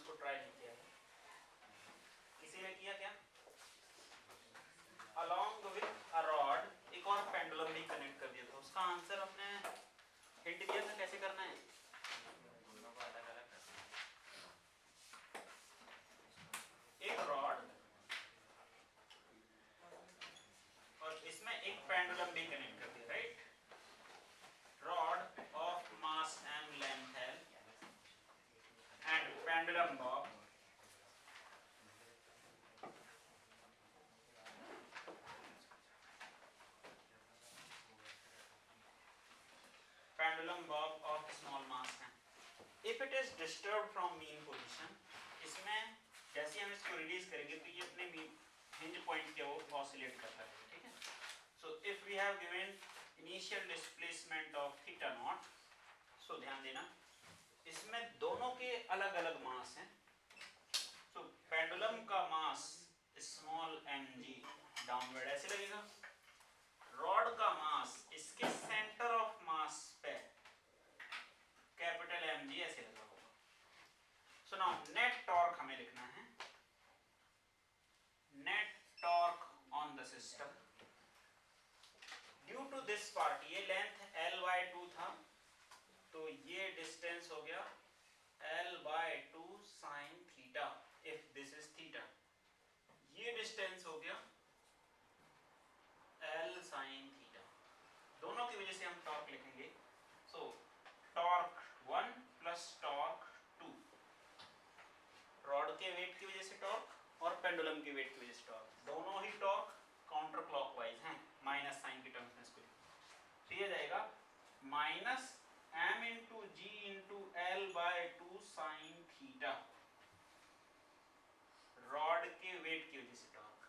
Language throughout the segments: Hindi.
उसको ट्राई नहीं किया है। किसी ने किया क्या? along with a rod एक और पेंडुलम भी कनेक्ट कर दिया था, उसका आंसर अपने हिंट दिया था कैसे करना है, दोनों को अलग अलग करना है। एक रॉड और इसमें एक पेंडुलम भी कनेक्ट कर दिया, right? Rod of mass m length है and pendulum bob of small mass है। If it is disturbed from mean position, इसमें जैसे हम इसको रिलीज करेंगे तो ये अपने हिंज पॉइंट के वो ऑसिलेट करता है, ठीक है? So if we have given initial displacement of theta naught, so ध्यान देना इसमें दोनों के अलग अलग मास हैं। So पेंडुलम का मास स्मॉल mg डाउनवर्ड ऐसे लगेगा, रॉड का मास इसके सेंटर ऑफ मास पे कैपिटल mg ऐसे लगा होगा। सो नाउ नेट टॉर्क हमें लिखना है, net torque on the system due to this part, ये लेंथ l/2 था तो ये डिस्टेंस हो गया l/2 sin theta if this is theta, ये डिस्टेंस हो गया l sin थीटा, दोनों की वजह से हम टॉर्क लिखेंगे। सो टॉर्क 1 प्लस टॉर्क 2, रॉड के वेट की वजह से टॉर्क और पेंडुलम के वेट की वजह से टॉर्क, दोनों ही टॉर्क काउंटर क्लॉकवाइज हैं माइनस साइन के टर्म्स में इसको, तो ये जाएगा minus m into G into l/2 sine theta, rod के वेट की वजह से torque,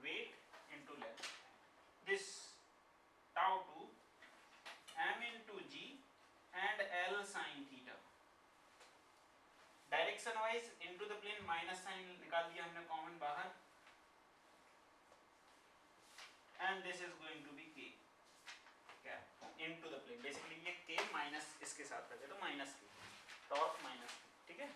weight into length, this tau 2 m into g and l sin theta, direction wise into the plane minus sign निकाल दिया हमने कॉमन बाहर, and this is going to be k क्या इनटू द प्लेन, बेसिकली ये k माइनस इसके साथ रखे तो minus k, torque minus k, ठीक है?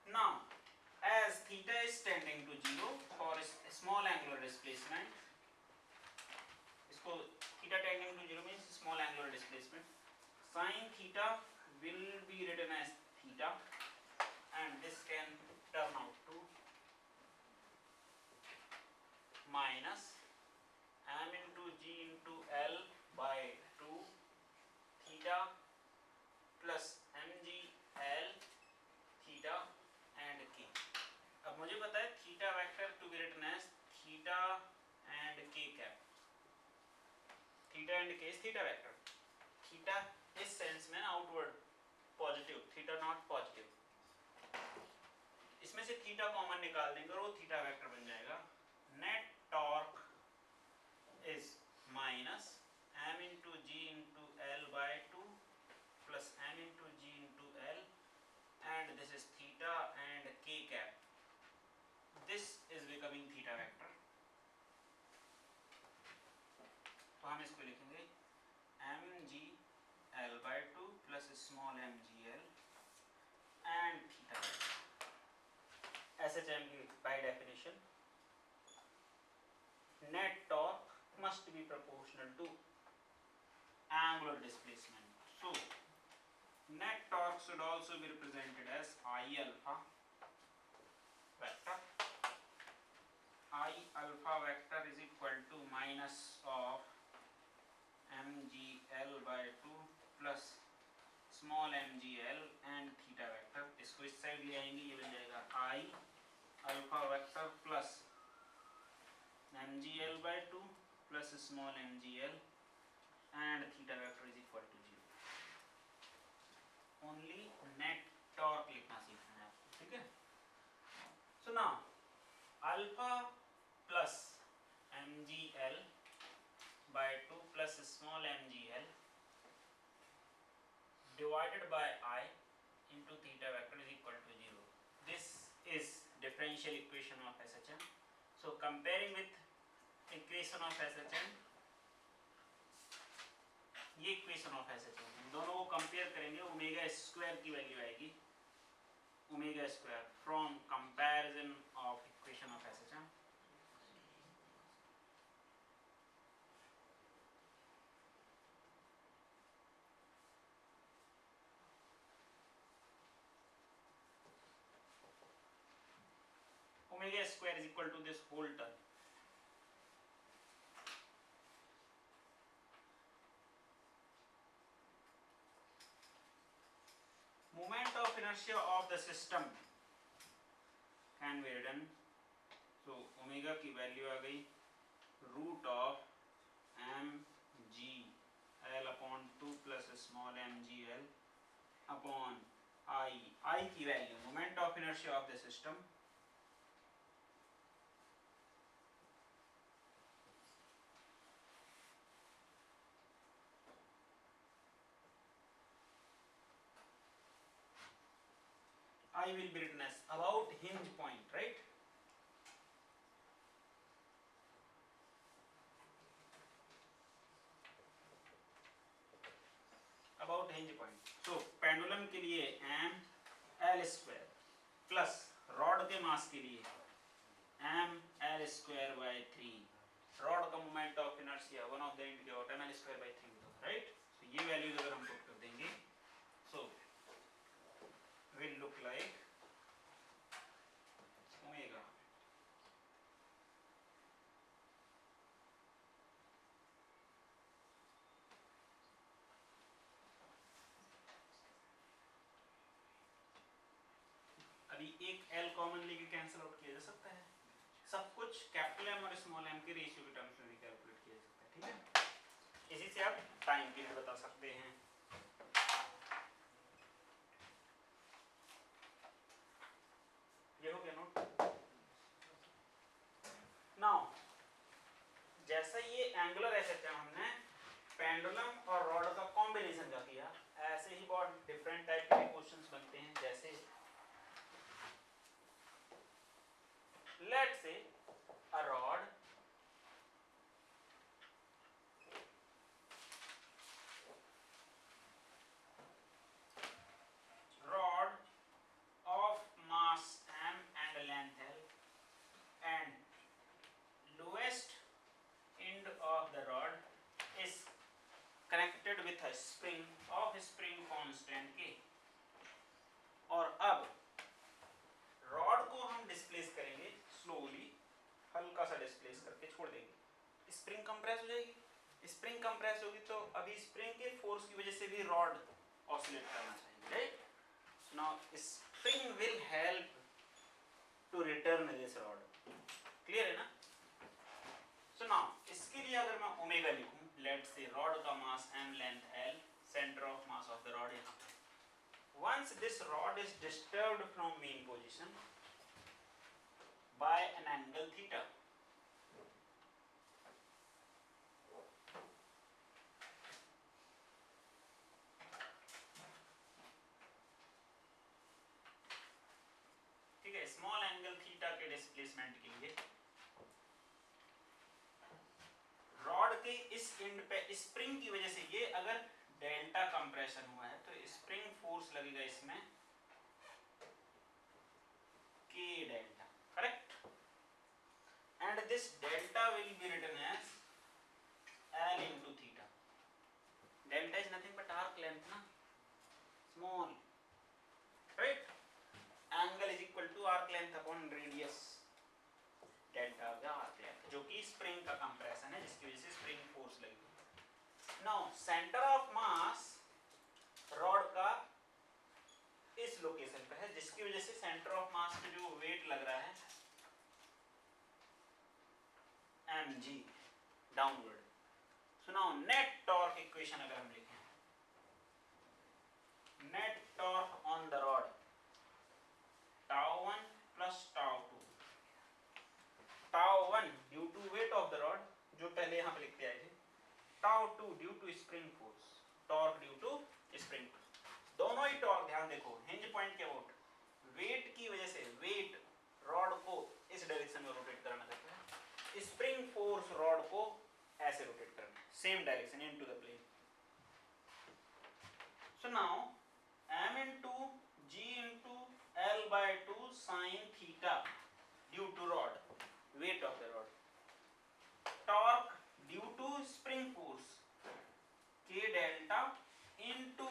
Now as theta is tending to 0 for small angular displacement, इसको theta tending to 0 means small angular displacement, sin theta will be written as theta and this can turn out to minus m into g into l by 2 theta plus mg l theta and k। अब मुझे पता है theta vector to be written as theta and K cap, theta and K is theta vector, theta इस सेंस में outward positive, theta not positive, इसमें से थीटा कॉमन निकाल देंगे और वो थीटा वेक्टर बन जाएगा। Net torque is minus m into G into l/2 plus m into G into l and this is theta and k cap, this is becoming theta vector, तो हम इसको लिखेंगे mg l/2 plus small mgl and theta vector, SHM की by definition net torque must be proportional to angular displacement, so net torque should also be represented as I alpha vector. I alpha vector is equal to minus of mgl/2 plus small mgl and theta vector, इसको इस साइड ले आएंगे, ये बन जाएगा I alpha vector plus mgl/2 plus small mgl and theta vector is equal to 0। Only net torque लिखना सीखना है आपको, ठीक है? So now alpha plus mgl/2 plus small mgl divided by I into theta vector is equal to 0. This is differential equation of SHM. So comparing with equation of SHM, ये इक्वेशन ऑफ एसएचएम, इन दोनों को कंपेयर करेंगे, ओमेगा स्क्वायर की वैल्यू आएगी omega square from comparison of equation of SHM. Omega square is equal to this whole term, moment of inertia of the system can be written, so omega की वैल्यू आ गई root of M G L upon 2 plus small M G L upon I की value moment of inertia of the system I will be written as about hinge point, right? About hinge point. So pendulum के लिए m l square plus rod के मास के लिए m l square by 3, rod का moment of inertia one of the indicator m l square by 3 होता है, राइट? तो ये वैल्यूज अगर हम पुट कर देंगे, so will look like omega अभी एक l कॉमन लेके कैंसिल आउट किया जा सकता है, सब कुछ कैपिटल M और स्मॉल m के रेशियो के टर्म्स में भी कैलकुलेट किया जा सकता है, ठीक है? इसी से आप टाइम पीरियड बता सकते हैं। ये हो गया नोट। नाउ जैसा ये एंगुलर एसएचएम हमने पेंडुलम और रॉड का कॉम्बिनेशन का किया, ऐसे ही बहुत डिफरेंट टाइप के क्वेश्चंस बनते हैं, जैसे let's say a rod of mass m and length l and lowest end of the rod is connected with a spring of spring constant k, और अब रॉड को हम डिस्प्लेस करेंगे स्लोली, हल्का सा डिस्प्लेस करके छोड़ देंगे, स्प्रिंग कंप्रेस हो जाएगी, स्प्रिंग कंप्रेस होगी तो अभी स्प्रिंग के फोर्स की वजह से भी रॉड ऑसिलेट करना चाहिए, right? Now spring will help to return this rod, clear है ना? सो नाउ इसके लिए अगर मैं ओमेगा लिखूं, लेट्स से रॉड का मास m, length l, centre of mass of the rod यहाँ पे, once this rod is disturbed from mean position by an angle theta, ठीक है? स्मॉल एंगल थीटा के डिस्प्लेसमेंट के लिए रॉड के इस एंड पे स्प्रिंग की वजह से, ये अगर डेल्टा कंप्रेशन हुआ है तो स्प्रिंग फोर्स लगेगा इसमें k delta, correct? And this delta will be written as l into theta. Delta is nothing but arc length, ना? Small, right? Angle is equal to arc length upon radius. Delta of the arc length, जो कि स्प्रिंग का कंप्रेशन है, जिसकी वजह से स्प्रिंग फोर्स लगेगी। Now centre of mass rod का इस लोकेशन पे है, जिसकी वजह से सेंटर ऑफ मास पे जो वेट लग रहा है mg downward. So now net torque equation अगर हम लिखें, net torque on the rod τ1 plus τ2, τ1 due to weight of the rod जो पहले यहां पे लिखते आए थे, τ2 due to spring force, torque due to spring force, दोनों ही टॉर्क, ध्यान देखो हिंज पॉइंट के अबाउट वेट की वजह से, वेट रॉड को इस डायरेक्शन में रोटेट करना चाहता है, स्प्रिंग फोर्स रॉड को ऐसे रोटेट करना, same direction into the plane, So now m into g into L by 2 sin theta due to rod, weight of the rod. Torque due to spring force K delta into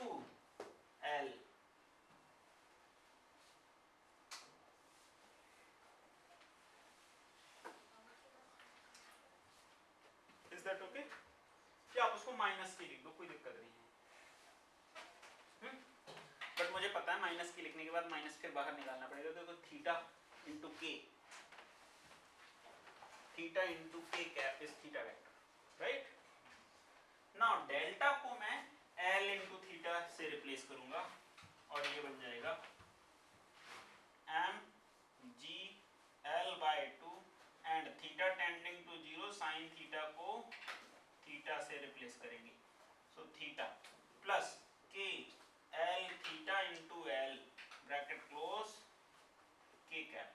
L. Is that okay? या आप उसको माइनस की लिख दो, कोई दिक्कत नहीं है। बट मुझे पता है माइनस की लिखने के बाद माइनस फिर बाहर निकालना पड़ेगा, तो theta into K, theta into K cap is theta vector, right. Now delta को मैं एल इंटू थीटा से रिप्लेस करूंगा और ये बन जाएगा M G L by 2 and theta tending to 0 sine theta को थीटा से रिप्लेस करेंगे, so theta plus K L theta into L bracket close K cap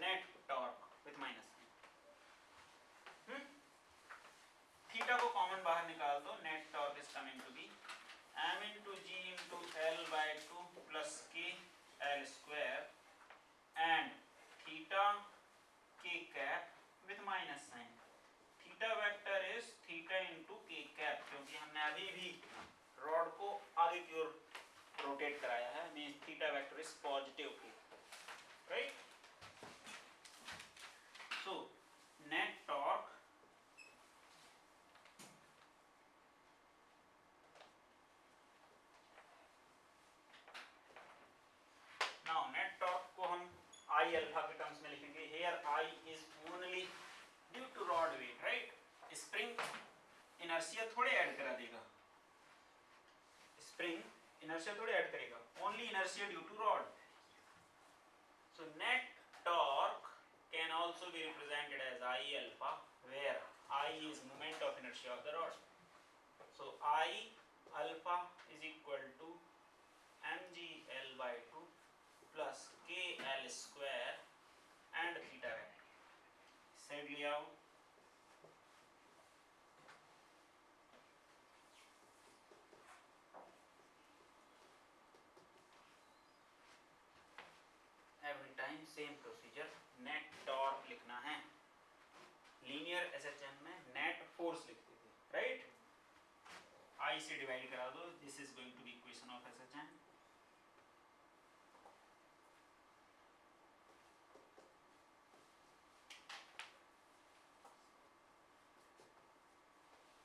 net torque with minus, theta को कॉमन बाहर निकाल दो, net torque is coming to be m into G into L by 2 plus K L square and theta K cap with minus sign. Theta vector is theta into K cap, क्योंकि हमने अभी भी रॉड को आगे की ओर रोटेट कराया है, means theta vector is positive K, right. So net torque now net torque को हम आई अल्फा के टर्म्स में लिखेंगे। Here I is only due to rod weight, right. Spring inertia थोड़े ऐड करा देगा, स्प्रिंग इनर्शिया थोड़े ऐड करेगा, only inertia due to rod. So net torque can also be represented as I alpha, where I is moment of inertia of the rod. So I alpha is equal to mgl by 2 plus kl square and theta vector set लिया हो। Every time same procedure, net torque लिखना है। लीनियर एसएचएम में नेट फोर्स लिखते थे, राइट। आई से डिवाइड करा दो, this is going to be equation of SHM.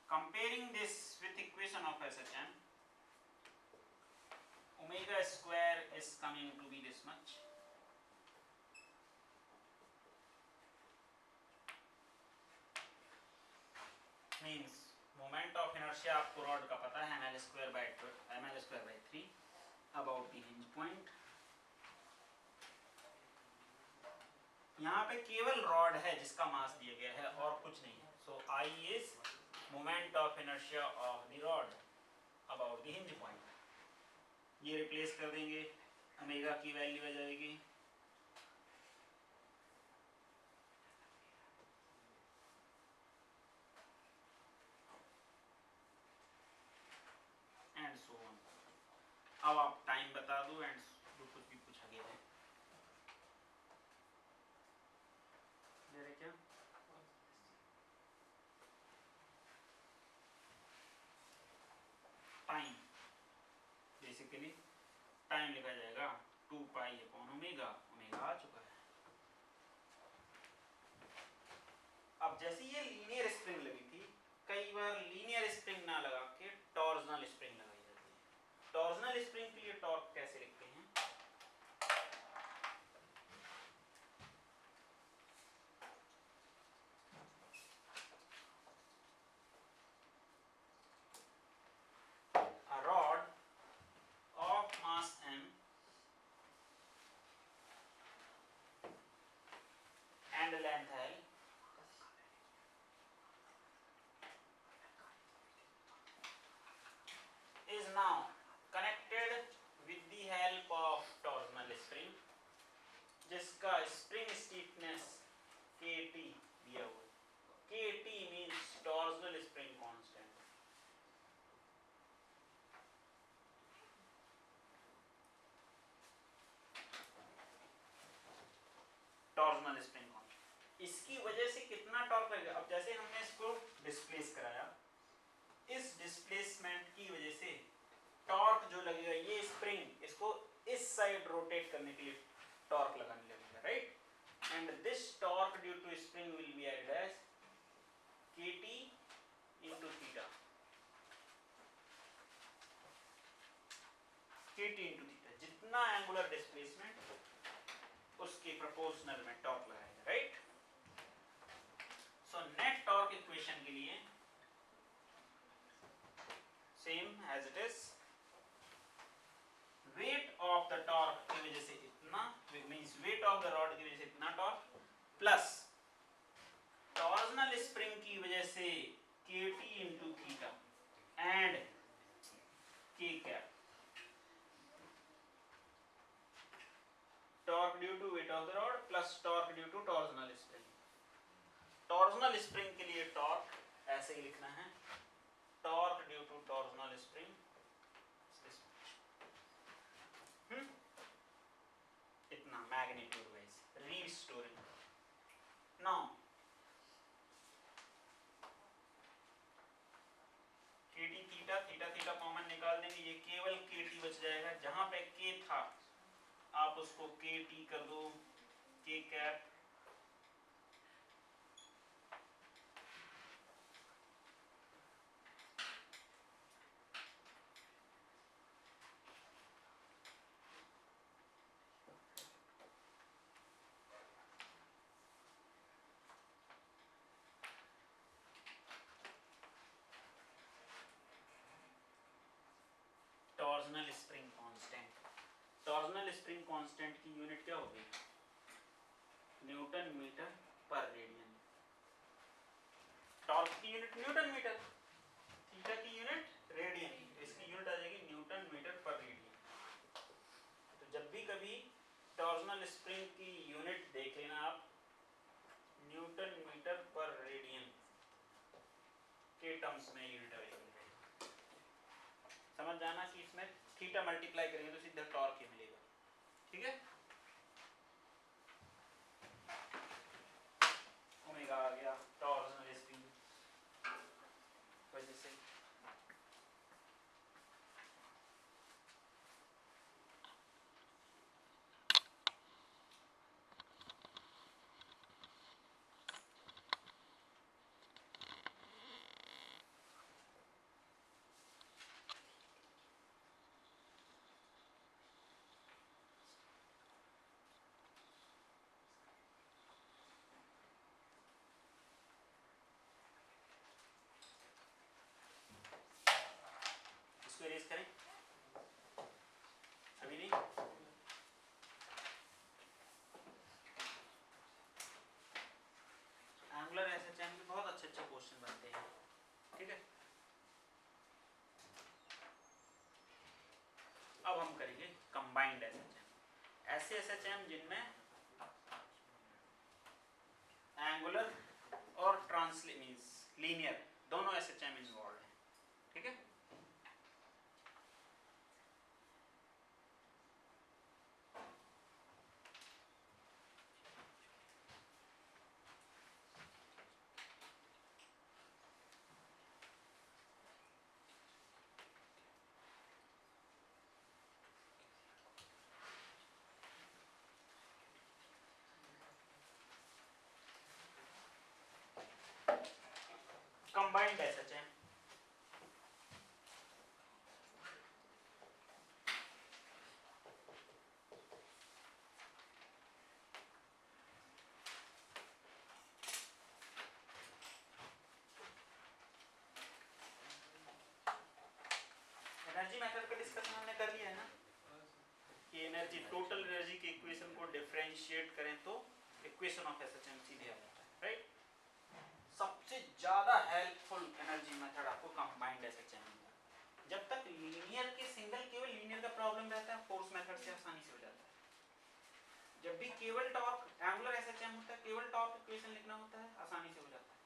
Comparing this with equation of SHM, omega square is coming to be this much, means moment of inertia आपको रॉड का पता है ml square by 3 about the hinge point। यहाँ पे केवल रॉड है जिसका मास दिया गया है और कुछ नहीं है, so I is moment of inertia of the rod about the hinge point। ये रिप्लेस कर देंगे, ओमेगा की वैल्यू आ जाएगी एंड सो ऑन। अब आप टाइम बता दो एंड जो कुछ भी पूछा गया है मेरे क्या टाइम, बेसिकली टाइम लिखा जाएगा 2 पाई अपॉन ओमेगा, ओमेगा आ चुका है। अब जैसे ये लीनियर स्प्रिंग लगी थी, कई बार लीनियर स्प्रिंग ना लगा के टॉर्जनल स्प्रिंग लगाई जाती है। टॉर्जनल स्प्रिंग के लिए टॉर्क कैसे लिखते हैं, a rod of mass m and length L is now connected with the torsional spring constant. इसकी वजह से कितना टॉर्क लगेगा। अब जैसे हमने इसको डिस्प्लेस कराया, इस डिस्प्लेसमेंट की वजह से टॉर्क जो लगेगा, ये स्प्रिंग इसको इस साइड रोटेट करने के लिए टॉर्क लगाने लगेगा, right. And this torque due to spring will be act as kT into theta, kT into theta, जितना एंगुलर डिस्प्लेसमेंट उसके प्रोपोर्शनल में टॉर्क लगाएगा, right. So net torque equation के लिए same as it is, weight of the torque की वजह से इतना, means weight of the rod की वजह से इतना टॉर्क, प्लस टॉर्जनल स्प्रिंग की वजह से kT into theta and k cap, torque due to weight of the rod plus torque due to torsional spring। Torsional spring के लिए टॉर्क ऐसे ही लिखना है, torque due to torsional spring, इतना magnitude wise restoring. Now kT theta, theta theta common निकाल देंगे, ये केवल kT बच जाएगा। जहां पे k था आप उसको kT कर दो, k cap, torsional spring constant. Torsional spring constant की यूनिट क्या होगी, न्यूटन मीटर पर रेडियन। टॉर्क की यूनिट न्यूटन मीटर, थीटा की यूनिट रेडियन, तो इसकी यूनिट आ जाएगी न्यूटन मीटर पर रेडियन। तो जब भी कभी टॉर्जनल स्प्रिंग की यूनिट देख लेना आप, न्यूटन मीटर पर रेडियन के टर्म्स में यूनिट अवेलेबल है। समझ जाना कि इसमें थीटा मल्टीप्लाई करेंगे तो सीधा टॉर्क ही मिलेगा, ठीक है। ओमेगा आ गया टॉर्जनल स्प्रिंग वजह से। इसको इरेज करें, अभी नहीं। एंगुलर एसएचएम के बहुत अच्छे अच्छे क्वेश्चन बनते हैं, ठीक है। अब हम करेंगे कंबाइंड एसएचएम, ऐसे एसएचएम जिनमें एंगुलर और ट्रांसलेट मींस लीनियर दोनों एसएचएम इन्वॉल्व हैं, ठीक है। कंबाइंड एसएचएम, एनर्जी मेथड का डिस्कशन हमने कर लिया है ना, कि एनर्जी, टोटल एनर्जी के इक्वेशन को डिफरेंशिएट करें तो इक्वेशन ऑफ एसएचएम सीधे आ जाता है, राइट। सबसे ज्यादा हेल्पफुल एनर्जी मेथड आपको कंबाइंड एसएचएम है। जब तक लीनियर के सिंगल केवल लीनियर का प्रॉब्लम रहता है, फोर्स मेथड से आसानी से हो जाता है। जब भी केवल टॉर्क एंगुलर एसएचएम होता है, केवल टॉर्क इक्वेशन लिखना होता है, आसानी से हो जाता है।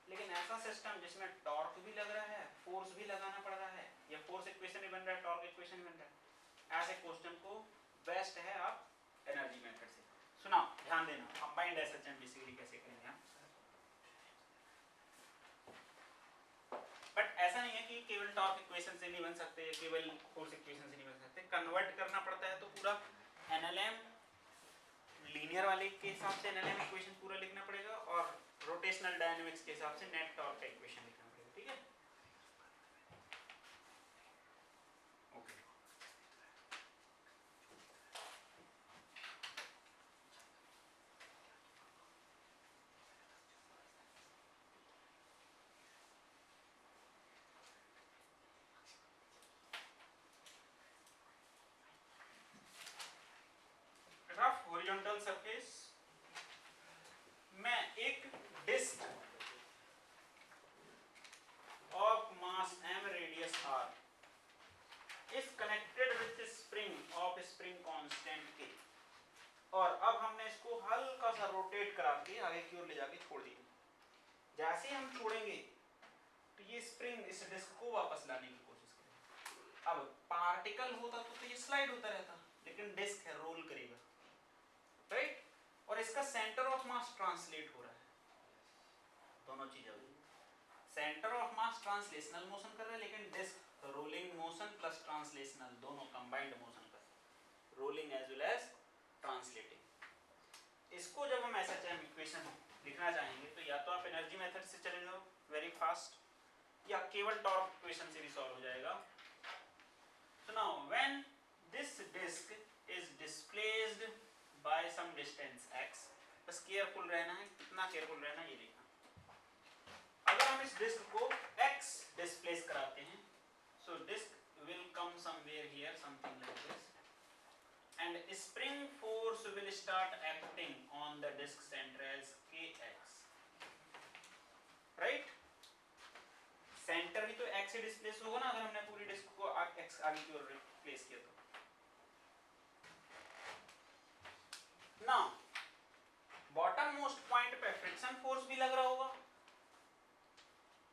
लेकिन ऐसा सिस्टम जिसमें टॉर्क भी लग रहा है, फोर्स भी लगाना पड़ रहा है, या फोर्स इक्वेशन भी बन रहा है, टॉर्क इक्वेशन भी बन रहा है, ऐसे क्वेश्चन को बेस्ट है आप एनर्जी मेथड से सुनाओ ध्यान देना, कंबाइंड एसएचएम बेसिकली कैसे करेंगे हम। बट ऐसा नहीं है कि केवल टॉर्क इक्वेशन से नहीं बन सकते, केवल फोर्स इक्वेशन से नहीं बन सकते, कन्वर्ट करना पड़ता है तो पूरा एनएलएम लीनियर वाले के हिसाब से एनएलएम इक्वेशन पूरा लिखना पड़ेगा और रोटेशनल डायनामिक्स के हिसाब से नेट टॉर्क का इक्वेशन लिखना पड़ेगा, ठीक है। ओके रफ हॉरिजॉन्टल सरफेस में एक disc of mass m radius r is connected with the spring of spring constant k, और अब हमने इसको हल्का सा रोटेट करा के आगे की ओर ले जाके छोड़ दिया। जैसे ही हम छोड़ेंगे तो ये स्प्रिंग इस डिस्क को वापस लाने की कोशिश करेगा। अब पार्टिकल होता तो ये स्लाइड होता रहता, लेकिन डिस्क है रोल करेगा, राइट। और इसका सेंटर ऑफ मास ट्रांसलेट हो रहा है, दोनों चीजें centre of mass translational motion कर रहा है, लेकिन disc rolling motion plus translational दोनों कंबाइंड मोशन कर रहा है, rolling as well as translating. इसको जब हम एसएचएम इक्वेशन लिखना चाहेंगे तो या तो आप एनर्जी मेथड से चले जाओ वेरी फास्ट, या केवल टॉर्क इक्वेशन से भी सॉल्व हो जाएगा। So now when this disc is displaced by some distance x, बस केयरफुल रहना है, कितना केयरफुल रहना है ये देखना। अगर हम इस डिस्क को x डिस्प्लेस कराते हैं, so disk will come somewhere here, something like this, and spring force will start acting on the disk center as kx, right? Centre भी तो x से डिस्प्लेस होगा ना, अगर हमने पूरी डिस्क को x आगे की ओर प्लेस किया तो। नाउ बॉटम मोस्ट पॉइंट पे फ्रिक्शन फोर्स भी लग रहा होगा,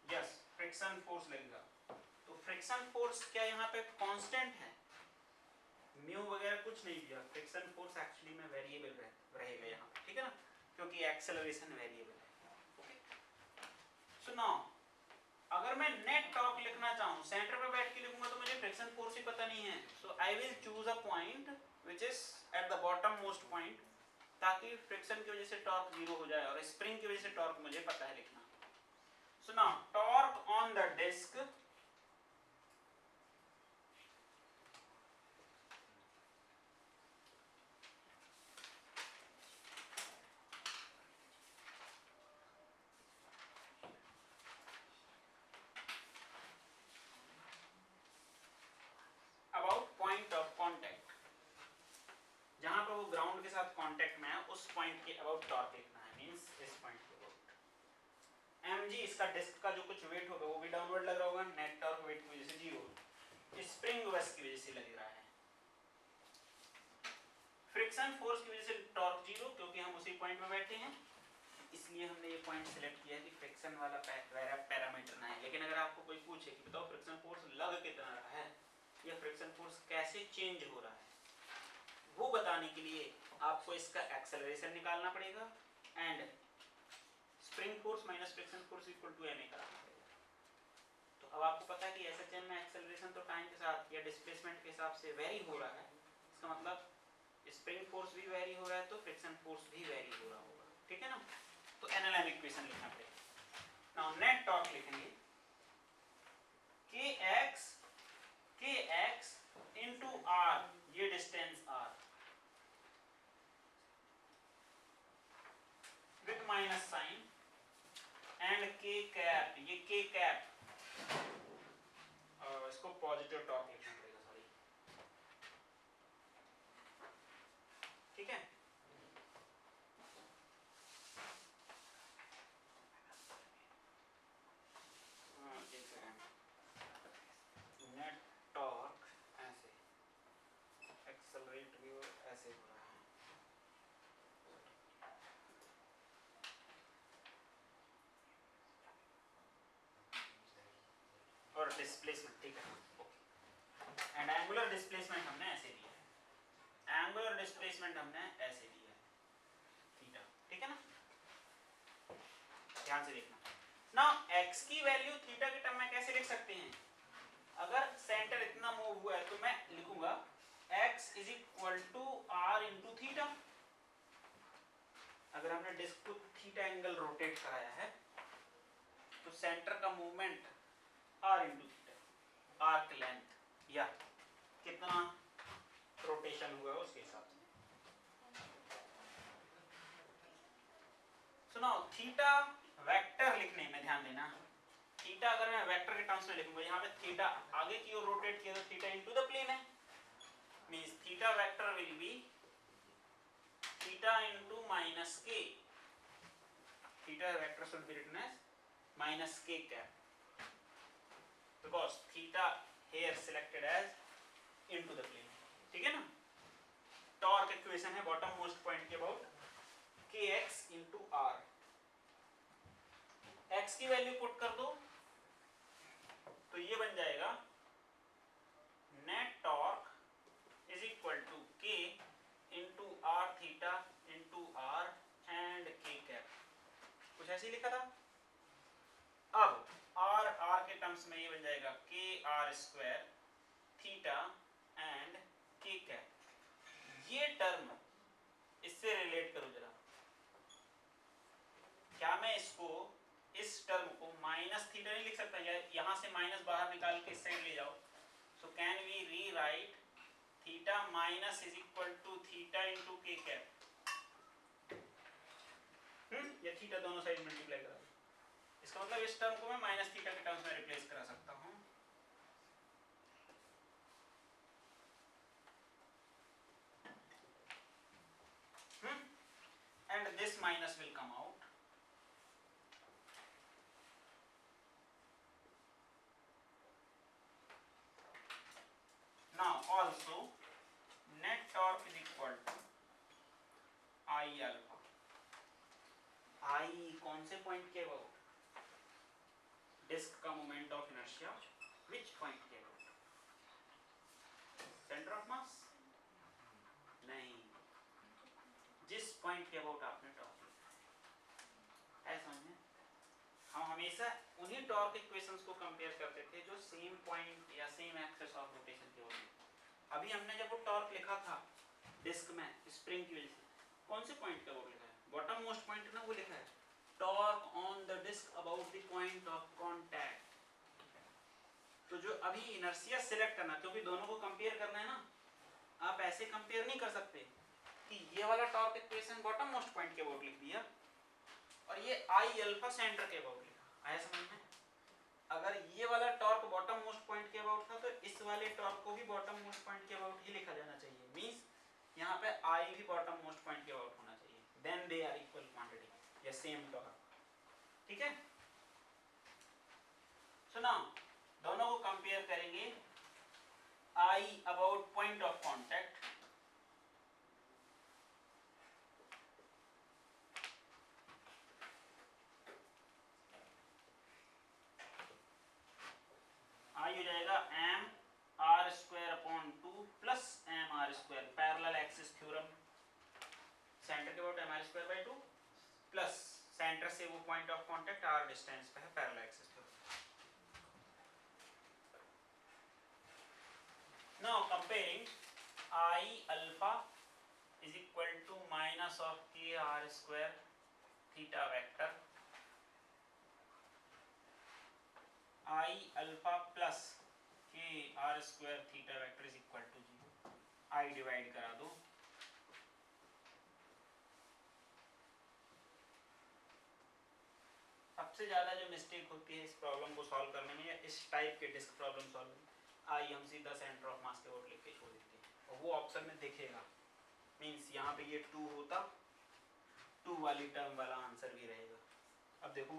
यस फ्रिक्शन फोर्स लगेगा। तो फ्रिक्शन फोर्स क्या यहाँ पे कांस्टेंट है, म्यू वगैरह कुछ नहीं दिया, फ्रिक्शन फोर्स एक्चुअली में वेरिएबल रहेगा यहाँ पे, ठीक है ना, क्योंकि एक्सेलरेशन वेरिएबल है। ओके सो नाउ अगर मैं नेट टॉर्क लिखना चाहूँ, सेंटर पे बैठ के लिखूंगा तो मुझे फ्रिक्शन फोर्स ही पता नहीं है, so I will choose a point which is at the bottom most point, ताकि फ्रिक्शन की वजह से टॉर्क जीरो हो जाए और स्प्रिंग की वजह से टॉर्क मुझे पता है लिखना। So now torque on the disk about point of contact, जहां पर वो ग्राउंड के साथ कांटेक्ट में है उस पॉइंट के अबाउट टॉर्क लिखना है, मींस इस पॉइंट के अबाउट। mg इसका डिस्क का जो कुछ वेट होगा वो भी डाउनवर्ड लग रहा होगा, नेट टॉर्क वेट की वजह से जीरो, स्प्रिंग बस की वजह से लग रहा है, फ्रिक्शन फोर्स की वजह से टॉर्क जीरो, क्योंकि हम उसी पॉइंट में बैठे हैं, इसलिए हमने ये पॉइंट सिलेक्ट किया कि फ्रिक्शन वाला पैरामीटर ना है। लेकिन अगर आपको कोई पूछे कि बताओ फ्रिक्शन फोर्स लग कितना रहा है या फ्रिक्शन फोर्स कैसे चेंज हो रहा है, वो बताने के लिए आपको इसका एक्सेलरेशन निकालना पड़ेगा and spring force minus friction force equal to ma कराना पड़ेगा। तो अब आपको पता है कि एसएचएम में एक्सेलरेशन तो टाइम के साथ या डिस्प्लेसमेंट के हिसाब से वेरी हो रहा है, इसका मतलब स्प्रिंग फोर्स भी वेरी हो रहा है तो फ्रिक्शन फोर्स भी वेरी हो रहा होगा, ठीक है ना। तो एनएलएम इक्वेशन लिखना पड़ेगा। नाउ नेट टॉर्क लिखेंगे kx into r, ये distance r with minus sign, and k cap, ये k कैप, इसको पॉजिटिव टॉर्क लिखना पड़ेगा, सॉरी, ठीक है। नेट टॉर्क ऐसे एक्सेलरेट भी ऐसे हो रहा है, और डिस्प्लेसमेंट, ठीक है, एंड एंगुलर डिस्प्लेसमेंट हमने ऐसे दिया है, एंगुलर डिस्प्लेसमेंट हमने ऐसे दिया है, ध्यान से देखना। ना x की वैल्यू थीटा के टर्म में कैसे लिख सकते हैं? अगर सेंटर इतना मूव हुआ है तो मैं लिखूंगा x is equal to r into theta. अगर हमने डिस्क को थीटा एंगल रोटेट कराया है तो सेंटर का movement r into theta, arc length या कितना रोटेशन हुआ है उसके हिसाब से। सुनो, थीटा वेक्टर लिखने में ध्यान देना। थीटा अगर मैं वेक्टर के टर्म्स में लिखूंगा, यहाँ पे थीटा आगे की ओर रोटेट किया तो थीटा इनटू द प्लेन है, means theta vector will be theta into minus K. Theta vector should be written as minus K cap because theta here selected as into the plane। ठीक है ना? टॉर्क इक्वेशन है बॉटम मोस्ट पॉइंट के about kx into r। x की वैल्यू पुट कर दो तो ये बन जाएगा net torque is equal to k into R theta into are and k cap. कुछ ऐसे ही लिखा था। अब r के टर्म्स में ये बन जाएगा k r square theta and k cap. ये टर्म इससे रिलेट करो जरा। क्या मैं इसको, इस टर्म को माइनस थीटा नहीं लिख सकता? यहां से माइनस बाहर निकाल के इस साइड ले जाओ। So can we rewrite theta minus is equal to theta into K cap. ये थीटा दोनों साइड मल्टीप्लाई करा दो। इसका मतलब इस टर्म को मैं माइनस थीटा के टर्म्स में रिप्लेस करा सकता हूं। And this minus will come out. Now also net torque is equal to I alpha। I कौन से पॉइंट के अबाउट? डिस्क का moment of inertia which point के अबाउट? सेंटर ऑफ मास? नहीं, जिस पॉइंट के अबाउट आपने टॉर्क लिखा है। समझ में? हम हमेशा उन्हीं टॉर्क इक्वेशंस को कंपेयर करते थे जो सेम पॉइंट या सेम एक्सिस ऑफ रोटेशन के अबाउट। अभी हमने जब वो टॉर्क लिखा था डिस्क में स्प्रिंग की वजह से, कौन से पॉइंट का अबाउट लिखा है? बॉटम मोस्ट पॉइंट ना, वो लिखा है torque on the disc about the point of contact. तो जो अभी इनर्शिया सिलेक्ट करना, क्योंकि दोनों को कंपेयर करना है ना, आप ऐसे कंपेयर नहीं कर सकते कि ये वाला torque equation bottom most point के अबाउट लिख दिया और ये आई अल्फा सेंटर के अबाउट लिखा। आया समझ में? अगर ये वाला टॉर्क बॉटम मोस्ट पॉइंट के अबाउट था तो इस वाले टॉर्क को भी बॉटम मोस्ट पॉइंट के अबाउट ही लिखा जाना चाहिए। मींस यहाँ पे आई भी बॉटम मोस्ट पॉइंट के अबाउट होना चाहिए, then they are equal quantity या सेम टॉर्क। ठीक है? सुना, दोनों को कंपेयर करेंगे। I about point of contact, I हो जाएगा M R square upon 2 plus M R square, parallel axis theorem. Centre के about M R square by 2 plus centre से वो point of contact R distance पे है, parallel axis theorem. Now comparing I alpha is equal to minus of K R square theta vector, I alpha plus K R square theta vector is equal to 0। I divide करा दो। सबसे ज्यादा जो मिस्टेक होती है इस प्रॉब्लम को सॉल्व करने में या इस टाइप के डिस्क प्रॉब्लम सॉल्व में, आई हम सीधा सेंटर ऑफ मास के अबाउट लिख के छोड़ देते हैं और वो ऑप्शन में दिखेगा। मींस यहाँ पे ये 2 होता, 2 वाली टर्म वाला आंसर भी रहेगा। अब देखो